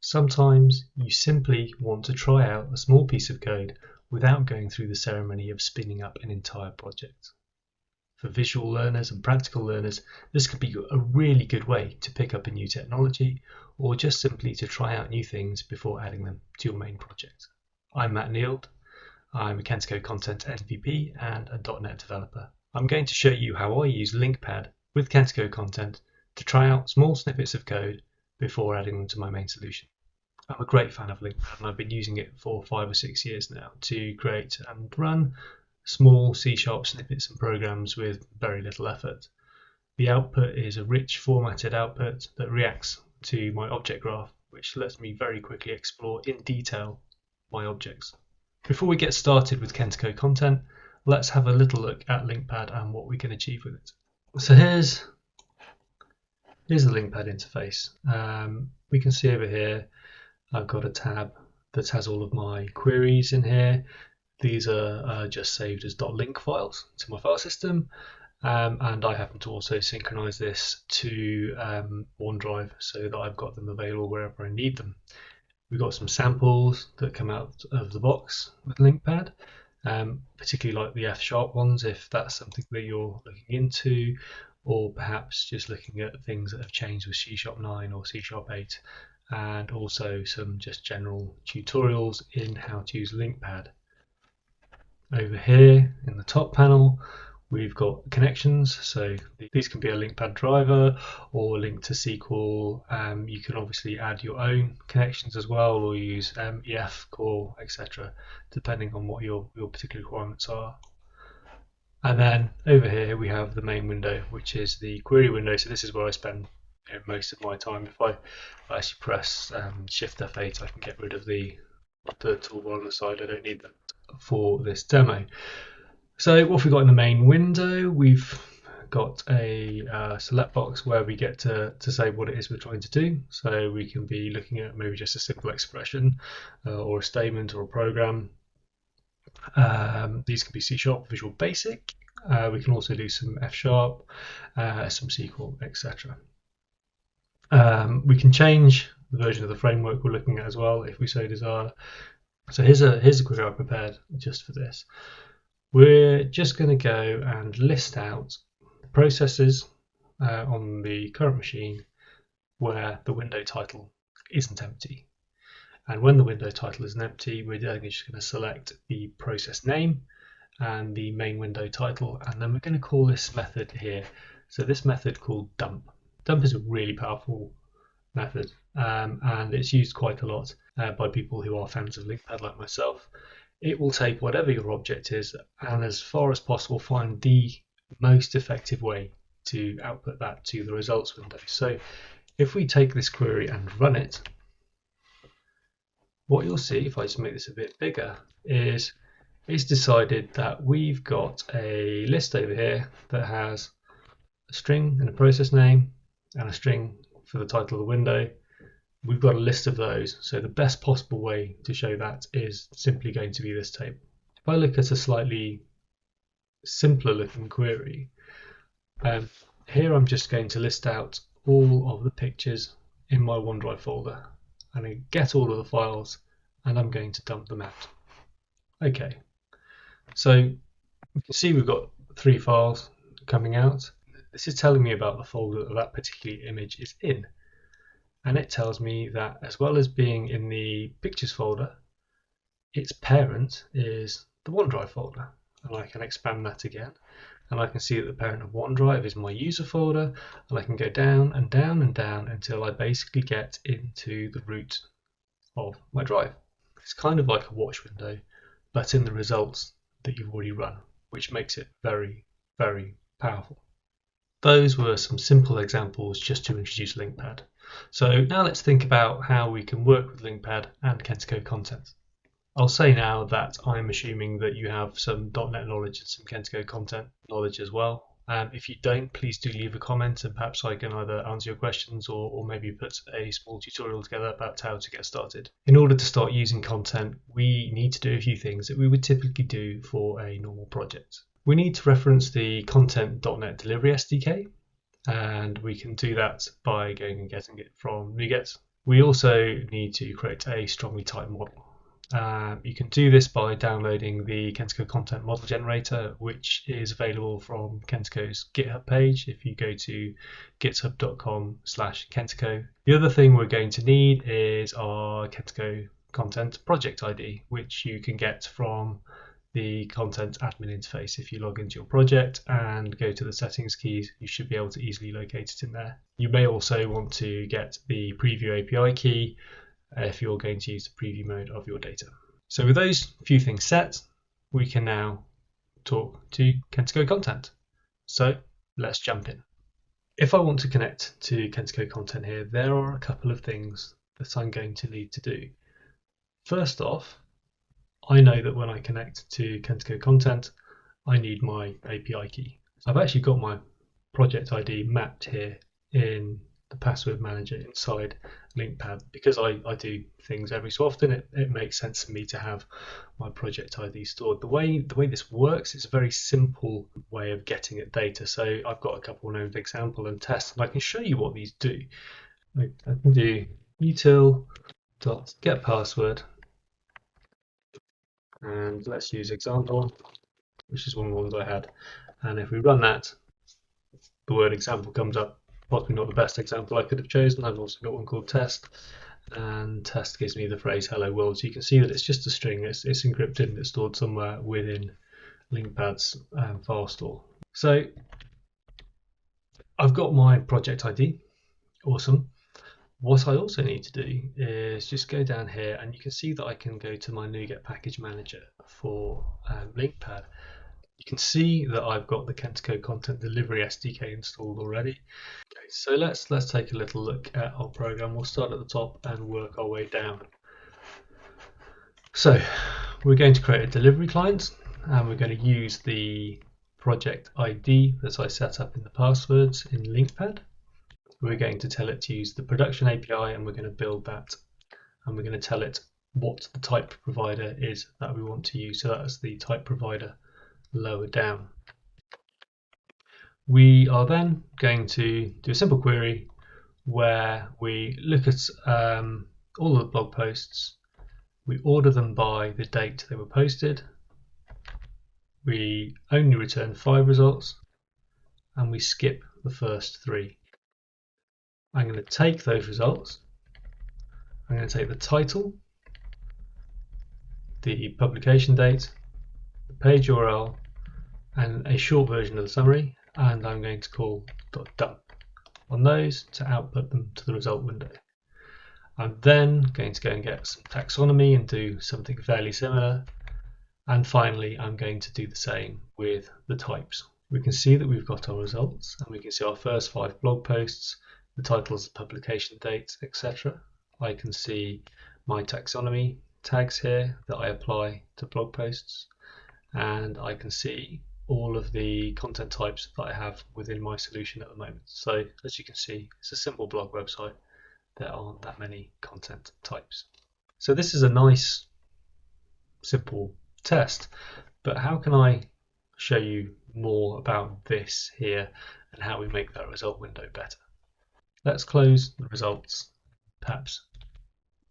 Sometimes you simply want to try out a small piece of code without going through the ceremony of spinning up an entire project. For visual learners and practical learners, this could be a really good way to pick up a new technology or just simply to try out new things before adding them to your main project. I'm Matt Neild. I'm a Kentico Kontent MVP and a .NET developer. I'm going to show you how I use LINQPad with Kentico Kontent to try out small snippets of code before adding them to my main solution. I'm a great fan of LINQPad and I've been using it for 5 or 6 years now to create and run small C# snippets and programs with very little effort. The output is a rich formatted output that reacts to my object graph, which lets me very quickly explore in detail my objects. Before we get started with Kentico Kontent, let's have a little look at LINQPad and what we can achieve with it. So here's the LINQPad interface. We can see over here I've got a tab that has all of my queries in here. These are just saved as .link files to my file system, and I happen to also synchronize this to OneDrive so that I've got them available wherever I need them. We've got some samples that come out of the box with LINQPad, particularly like the F# ones if that's something that you're looking into, or perhaps just looking at things that have changed with C#9 or C#8, and also some just general tutorials in how to use LINQPad. Over here in the top panel we've got connections, so these can be a LINQPad driver or link to SQL. You can obviously add your own connections as well, or use EF core, etc., depending on what your particular requirements are. And then over here we have the main window, which is the query window. So this is where I spend most of my time. If I actually press Shift F8, I can get rid of the toolbar on the side. I don't need that for this demo. So what have we got in the main window? We've got a select box where we get to say what it is we're trying to do. So we can be looking at maybe just a simple expression or a statement or a program. These can be C#, Visual Basic. We can also do some F#, some SQL, etc. We can change the version of the framework we're looking at as well if we so desire. So here's a query I prepared just for this. We're just going to go and list out the processes on the current machine where the window title isn't empty. And when the window title isn't empty, we're then just going to select the process name and the main window title, and then we're going to call this method here. So this method called dump. Dump is a really powerful method, and it's used quite a lot by people who are fans of LINQPad like myself. It will take whatever your object is and as far as possible find the most effective way to output that to the results window. So if we take this query and run it, what you'll see, if I just make this a bit bigger, is it's decided that we've got a list over here that has a string and a process name and a string for the title of the window. We've got a list of those, so the best possible way to show that is simply going to be this table. If I look at a slightly simpler looking query, here I'm just going to list out all of the pictures in my OneDrive folder, and I get all of the files and I'm going to dump them out. Okay, so you can see we've got 3 files coming out. This is telling me about the folder that particular image is in, and it tells me that as well as being in the pictures folder, its parent is the OneDrive folder, and I can expand that again and I can see that the parent of OneDrive is my user folder, and I can go down and down and down until I basically get into the root of my drive. It's kind of like a watch window, but in the results that you've already run, which makes it very, very powerful. Those were some simple examples just to introduce LINQPad. So now let's think about how we can work with LINQPad and Kentico Kontent. I'll say now that I'm assuming that you have some .NET knowledge and some Kentico Kontent knowledge as well. If you don't, please do leave a comment and perhaps I can either answer your questions or maybe put a small tutorial together about how to get started. In order to start using Kontent, we need to do a few things that we would typically do for a normal project. We need to reference the Kontent.NET Delivery SDK, and we can do that by going and getting it from NuGet. We also need to create a strongly typed model. You can do this by downloading the Kentico Kontent model generator, which is available from Kentico's GitHub page if you go to github.com/Kentico. The other thing we're going to need is our Kentico Kontent project ID, which you can get from the content admin interface. If you log into your project and go to the settings keys, you should be able to easily locate it in there. You may also want to get the preview API key if you're going to use the preview mode of your data. So with those few things set, we can now talk to Kentico Kontent. So let's jump in. If I want to connect to Kentico Kontent here, there are a couple of things that I'm going to need to do. First off, I know that when I connect to Kentico Kontent, I need my API key. I've actually got my project ID mapped here in the password manager inside LINQPad. Because I do things every so often, it makes sense for me to have my project ID stored. The way this works, it's a very simple way of getting at data. So I've got a couple of named example and test, and I can show you what these do. I can do util.getPassword, and let's use example, which is one of the ones I had. And if we run that, the word example comes up. Possibly not the best example I could have chosen. I've also got one called test, and test gives me the phrase hello world. So you can see that it's just a string. It's encrypted and it's stored somewhere within LINQPad's file store. So I've got my project ID. Awesome. What I also need to do is just go down here, and you can see that I can go to my NuGet package manager for LINQPad. You can see that I've got the Kentico Kontent Delivery SDK installed already. Okay, so let's take a little look at our program. We'll start at the top and work our way down. So we're going to create a delivery client, and we're going to use the project ID that I set up in the passwords in LINQPad. We're going to tell it to use the production API, and we're going to build that, and we're going to tell it what the type provider is that we want to use. So that's the type provider lower down. We are then going to do a simple query where we look at all of the blog posts, we order them by the date they were posted, we only return 5 results, and we skip the first 3. I'm going to take those results, I'm going to take the title, the publication date, the page URL, and a short version of the summary, and I'm going to call .dump on those to output them to the result window. I'm then going to go and get some taxonomy and do something fairly similar, and finally I'm going to do the same with the types. We can see that we've got our results, and we can see our first 5 blog posts, the titles, the publication date, etc. I can see my taxonomy tags here that I apply to blog posts, and I can see all of the content types that I have within my solution at the moment. So as you can see, it's a simple blog website. There aren't that many content types. So this is a nice simple test, but how can I show you more about this here and how we make that result window better? Let's close the results, perhaps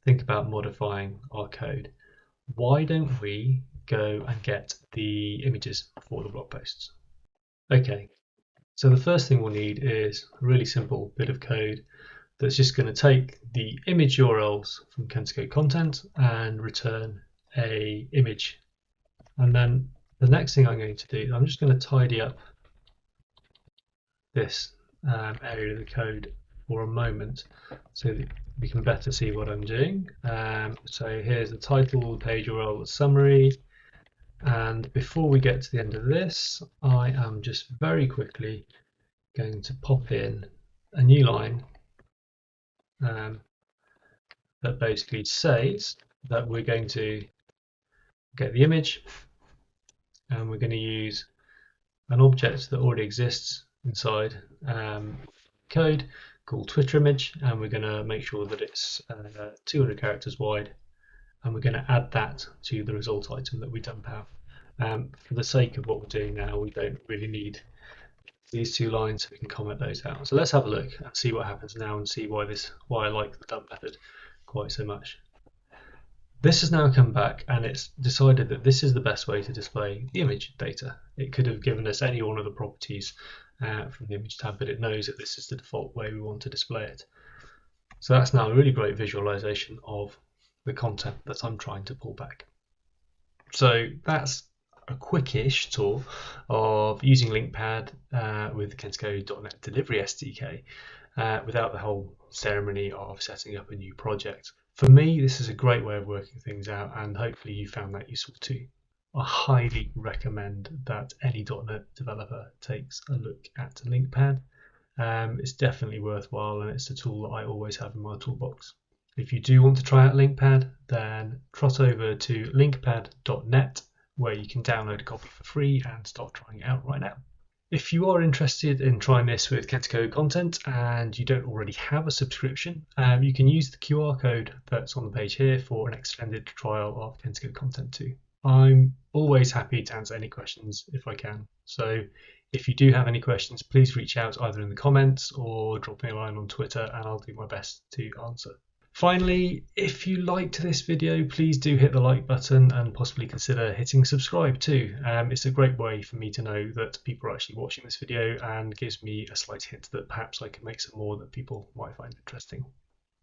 think about modifying our code. Why don't we go and get the images for the blog posts? Okay, so the first thing we'll need is a really simple bit of code that's just going to take the image URLs from Kentico Kontent and return a image. And then the next thing I'm going to do, I'm just going to tidy up this area of the code for a moment so that we can better see what I'm doing. So here's the title, page URL, the summary. And before we get to the end of this, I am just very quickly going to pop in a new line that basically says that we're going to get the image, and we're going to use an object that already exists inside code called Twitter image, and we're going to make sure that it's 200 characters wide, and we're going to add that to the result item that we dump out. For the sake of what we're doing now, we don't really need these 2 lines so we can comment those out. So let's have a look and see what happens now and see why I like the dump method quite so much. This has now come back and it's decided that this is the best way to display the image data. It could have given us any one of the properties from the image tab, but it knows that this is the default way we want to display it. So that's now a really great visualization of the content that I'm trying to pull back. So that's a quickish tour of using LINQPad with the Kentico.NET Delivery SDK without the whole ceremony of setting up a new project. For me, this is a great way of working things out, and hopefully you found that useful too. I highly recommend that any .NET developer takes a look at LINQPad. It's definitely worthwhile, and it's a tool that I always have in my toolbox. If you do want to try out LINQPad, then trot over to linqpad.net, where you can download a copy for free and start trying it out right now. If you are interested in trying this with Kentico Kontent and you don't already have a subscription, you can use the QR code that's on the page here for an extended trial of Kentico Kontent too. I'm always happy to answer any questions if I can. So if you do have any questions, please reach out either in the comments or drop me a line on Twitter and I'll do my best to answer. Finally, if you liked this video, please do hit the like button and possibly consider hitting subscribe too. It's a great way for me to know that people are actually watching this video and gives me a slight hint that perhaps I can make some more that people might find interesting.